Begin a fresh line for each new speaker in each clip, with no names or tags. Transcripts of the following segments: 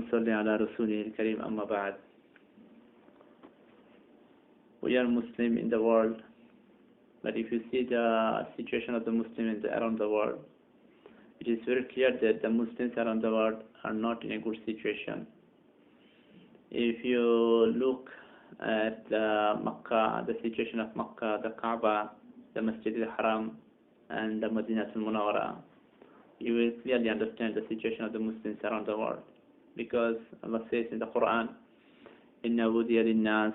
نصلي على رسوله الكريم أما بعد. We are Muslim in the world, but if you see the situation of the Muslims around the world, it is very clear that the Muslims around the world are not in a good situation. If you look at Makkah, the situation of Makkah, the Kaaba, the Masjid al-Haram, and the Madinah al-Munawwara, you will clearly understand the situation of the Muslims around the world. Because Allah says in the Quran, إِنَّ وُدِيَ لِلنَّاسِ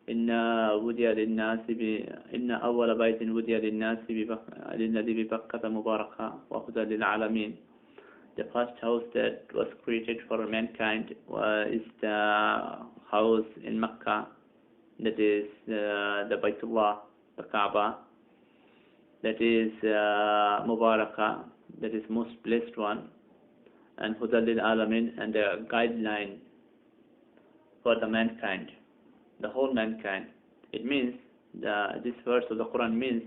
إِنَّ أَوَّلَ بَيْتٍ وُدِيَ لِلنَّاسِ لِلَّذِي بِبَكَّةَ مُبَارَكًا وَهُدًى لِلْعَالَمِينَ. The first house that was created for mankind is the house in Mecca, that is the Baytullah, the Kaaba, that is Mubarakah, that is most blessed one, and Huda lil Alamin, and the guideline for the mankind, the whole mankind. It means, this verse of the Quran means,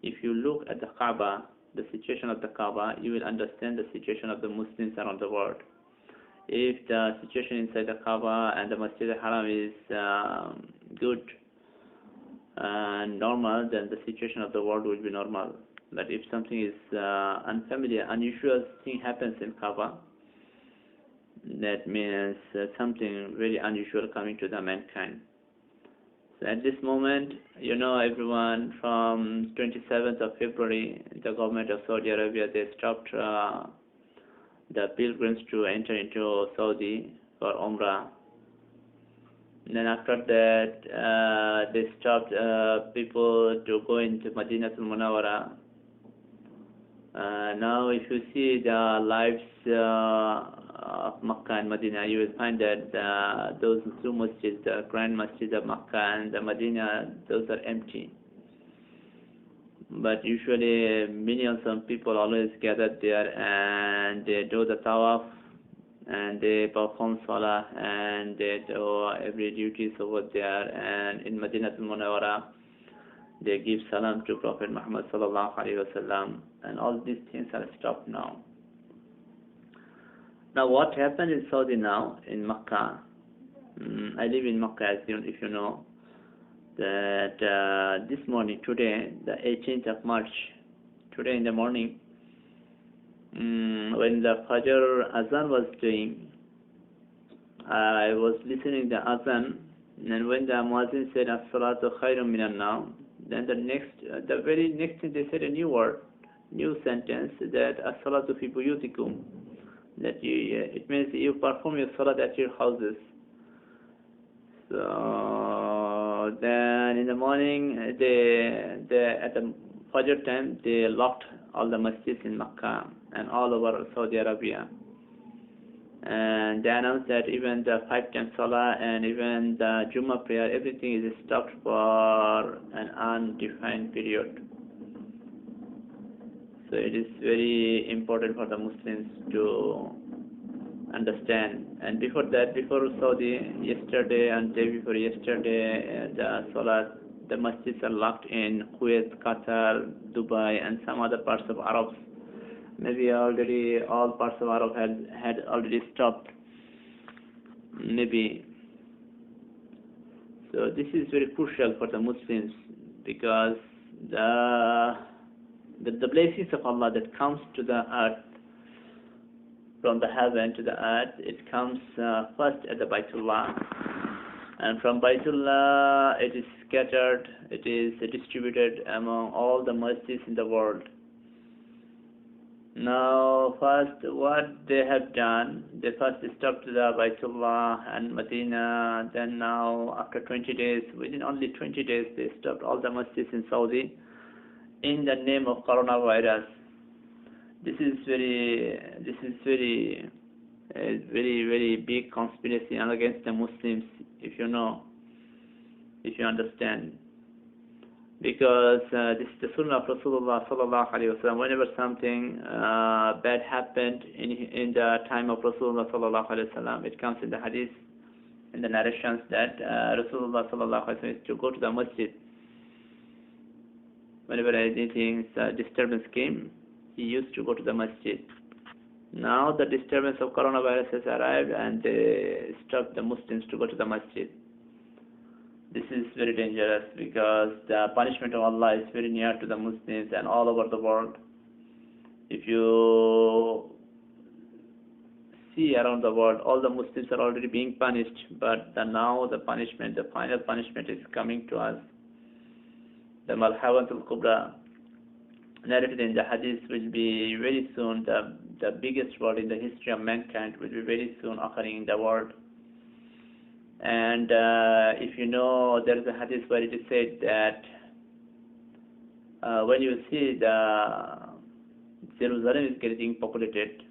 if you look at the Kaaba, the situation of the Kaaba, you will understand the situation of the Muslims around the world. If the situation inside the Kaaba and the Masjid al-Haram is good and normal, then the situation of the world will be normal. But if something is unfamiliar, unusual thing happens in Kaaba, that means something very unusual coming to the mankind. So at this moment, you know, everyone, from 27th of February, the government of Saudi Arabia, they stopped the pilgrims to enter into Saudi for Umrah. And then after that, they stopped people to go into Madinah al-Munawwara. Now if you see the lives of Makkah and Medina, you will find that those two masjids, the grand masjid of Makkah and the Medina, those are empty. But usually millions of people always gather there, and they do the tawaf, and they perform salah, and they do every duties over there. And in Madinah al-Munawwara, they give salam to Prophet Muhammad sallallahu alaihi wasallam, and all these things are stopped now. Now, what happened in Saudi now, in Makkah? I live in Makkah, as if you know, that this morning, today, the 18th of March, today in the morning, when the Fajr Azan was doing, I was listening to the Azan, and when the Muazzin said, As-salatu khayrun minan nawm, then the very next thing they said a new word, new sentence, that As-salatu fi buyutikum, that it means you perform your salat at your houses. So then in the morning, at the Fajr time, they locked all the masjids in Makkah and all over Saudi Arabia. And they announced that even the 5-time Salah and even the Jummah prayer, everything is stopped for an undefined period. So it is very important for the Muslims to understand. And before that, before Saudi, yesterday and day before yesterday, the Salah, the masjids are locked in Kuwait, Qatar, Dubai, and some other parts of Arab. Maybe already all parts of Arab had already stopped. Maybe. So this is very crucial for the Muslims, because the blessings of Allah that comes to the earth, from the heaven to the earth, it comes first at the Baytullah, and from Baytullah it is scattered, it is distributed among all the masjids in the world. Now, first, what they have done, they first stopped the Baytullah and Medina, then now, after 20 days, within only 20 days, they stopped all the masjids in Saudi in the name of coronavirus. This is very big conspiracy against the Muslims, if you know, if you understand. Because this is the Sunnah of Rasulullah sallallahu alaihi wasallam. Whenever something bad happened in the time of Rasulullah sallallahu alaihi wasallam, it comes in the hadith, in the narrations, that Rasulullah sallallahu alaihi wasallam used to go to the masjid. Whenever anything disturbance came, he used to go to the masjid. Now the disturbance of coronavirus has arrived and they stopped the Muslims to go to the masjid. This is very dangerous because the punishment of Allah is very near to the Muslims and all over the world. If you see around the world, all the Muslims are already being punished, but now the punishment, the final punishment is coming to us. The Malhawatul Kubra narrated in the Hadith will be very soon, the biggest word in the history of mankind will be very soon occurring in the world. And if you know, there is a Hadith where it is said that when you see the Jerusalem is getting populated,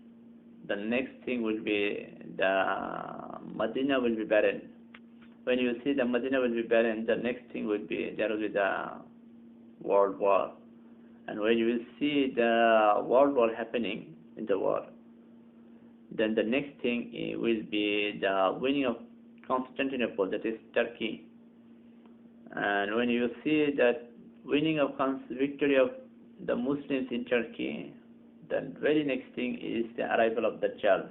the next thing will be the Medina will be barren. When you see the Medina will be barren, the next thing will be there will be the world war. And when you will see the world war happening in the world, then the next thing will be the winning of Constantinople, that is Turkey. And when you see that winning of victory of the Muslims in Turkey, the very next thing is the arrival of Dajjal.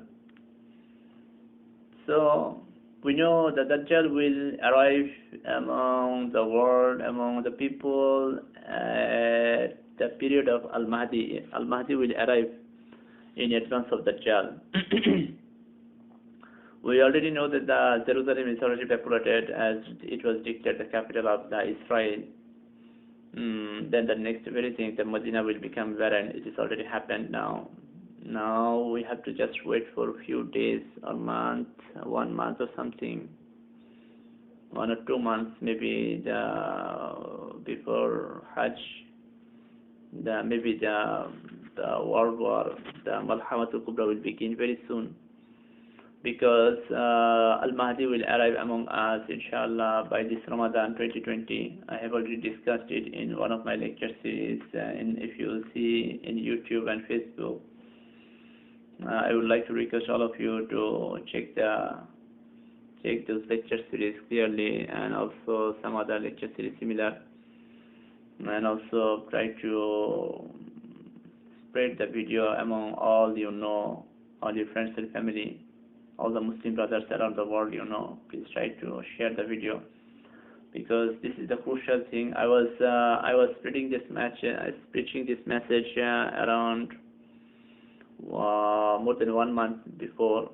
So we know that Dajjal will arrive among the world, among the people at the period of Al-Mahdi. Al-Mahdi will arrive in advance of Dajjal. We already know that the Jerusalem is already populated as it was declared the capital of the Israel. Then the next very thing, the Medina will become barren. It has already happened now. Now we have to just wait for a few days or month, 1 month or something, 1 or 2 months maybe before Hajj. Maybe the world war, the Malhamatul Kubra will begin very soon, because Al-Mahdi will arrive among us, inshallah, by this Ramadan 2020. I have already discussed it in one of my lecture series, if you see in YouTube and Facebook. I would like to request all of you to check those lecture series clearly, and also some other lecture series similar, and also try to spread the video among all all your friends and family, all the Muslim brothers around the world. Please try to share the video, because this is the crucial thing. I was spreading this message around more than 1 month before.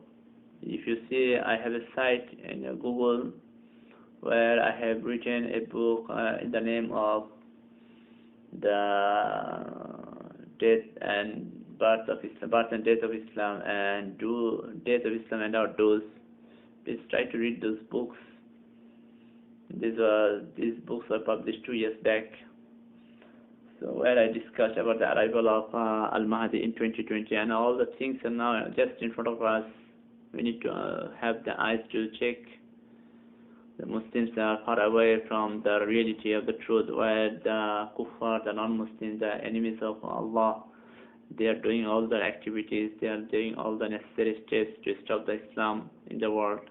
If you see, I have a site in Google where I have written a book in the name of the death and birth and death of Islam, and death of Islam and outdoors. Please try to read those books. These books were published 2 years back. So where I discussed about the arrival of Al-Mahdi in 2020, and all the things are now just in front of us. We need to have the eyes to check. The Muslims are far away from the reality of the truth, where the kuffar, the non-Muslims, the enemies of Allah, they are doing all their activities, they are doing all the necessary steps to stop the Islam in the world.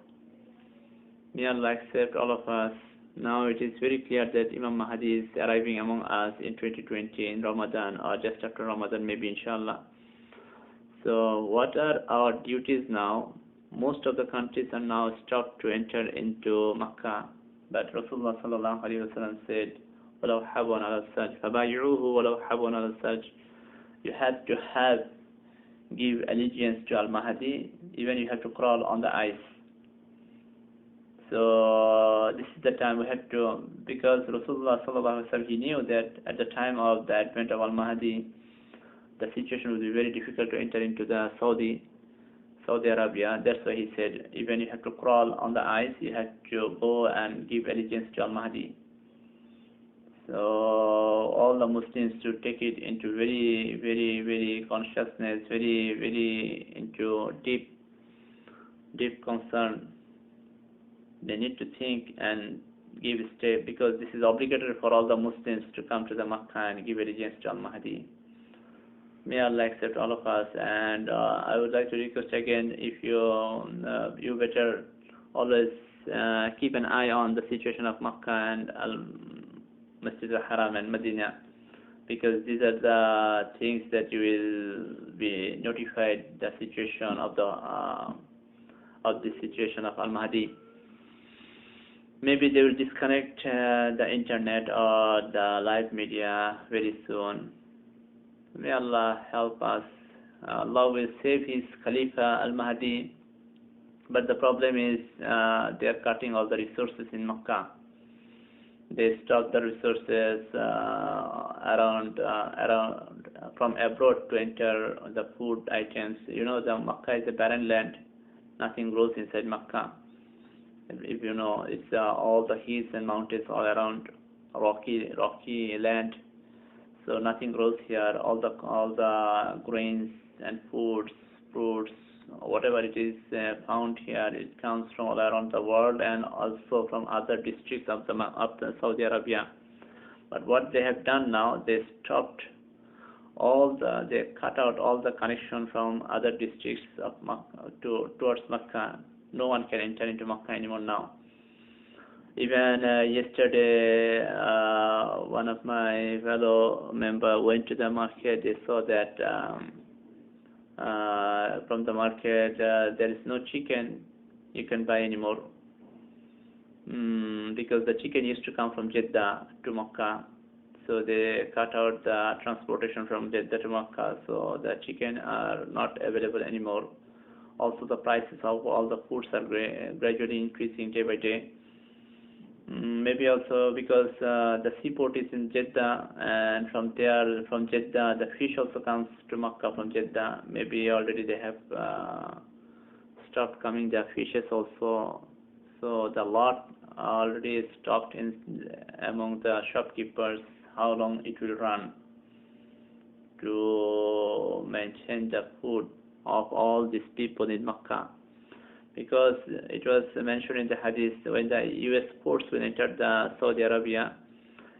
May Allah accept all of us. Now it is very clear that Imam Mahdi is arriving among us in 2020 in Ramadan, or just after Ramadan maybe, inshallah. So what are our duties now? Most of the countries are now stopped to enter into Makkah, but Rasulullah sallallahu alaihi wasallam said, وَلَوْ حَبٌ عَلَى السَّجْ فَبَايِعُوهُ وَلَوْ حَبٌ عَلى السَّجْ. You have to give allegiance to Al-Mahdi, even you have to crawl on the ice. So this is the time we have to, because Rasulullah sallallahu alaihi wasallam, he knew that at the time of the advent of Al-Mahdi, the situation would be very difficult to enter into the Saudi Arabia. That's why he said, even you have to crawl on the ice, you have to go and give allegiance to Al-Mahdi. So all the Muslims to take it into very, very, very consciousness, very, very into deep concern. They need to think and give a step, because this is obligatory for all the Muslims to come to the Makkah and give allegiance to Al-Mahdi. May Allah accept all of us. And I would like to request again, if you better always keep an eye on the situation of Makkah and Masjid al-Haram and Medina, because these are the things that you will be notified the situation of the situation of Al-Mahdi. Maybe they will disconnect the internet or the live media very soon. May Allah help us. Allah will save his Khalifa Al-Mahdi, but the problem is they are cutting all the resources in Makkah. They stop the resources around from abroad to enter the food items. You know, the Makkah is a barren land. Nothing grows inside Makkah. If you know, it's all the hills and mountains all around, rocky land. So nothing grows here. All the grains and foods, fruits, whatever it is found here, it comes from all around the world and also from other districts of the Saudi Arabia. But what they have done now, they stopped they cut out all the connection from other districts of Makkah towards Makkah. No one can enter into Makkah anymore now. Even yesterday, one of my fellow member went to the market. They saw that from the market there is no chicken you can buy anymore, because the chicken used to come from Jeddah to Makkah. So they cut out the transportation from Jeddah to Makkah, so the chicken are not available anymore. Also the prices of all the foods are gradually increasing day by day. Maybe also because the seaport is in Jeddah, and from Jeddah the fish also comes to Makkah from Jeddah. Maybe already they have stopped coming the fishes also. So the lot already stopped among the shopkeepers. How long it will run to maintain the food of all these people in Makkah? Because it was mentioned in the hadith, when the US force will enter the Saudi Arabia,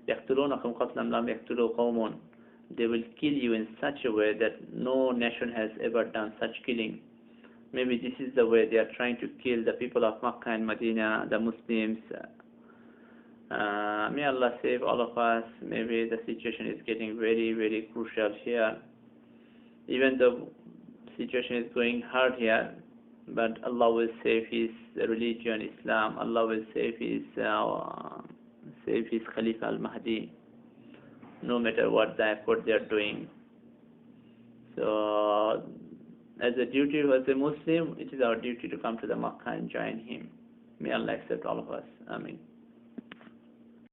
يَقْتُلُونَكُمْ قَتْلًا لَمْ يَقْتُلُوا قَوْمٌ, they will kill you in such a way that no nation has ever done such killing. Maybe this is the way they are trying to kill the people of Makkah and Medina, the Muslims. May Allah save all of us. Maybe the situation is getting very, very crucial here. Even though situation is going hard here, but Allah will save his religion, Islam. Allah will save his Khalifa Al-Mahdi, no matter what the effort they are doing. So, as a duty as a Muslim, it is our duty to come to the Makkah and join him. May Allah accept all of us. Ameen.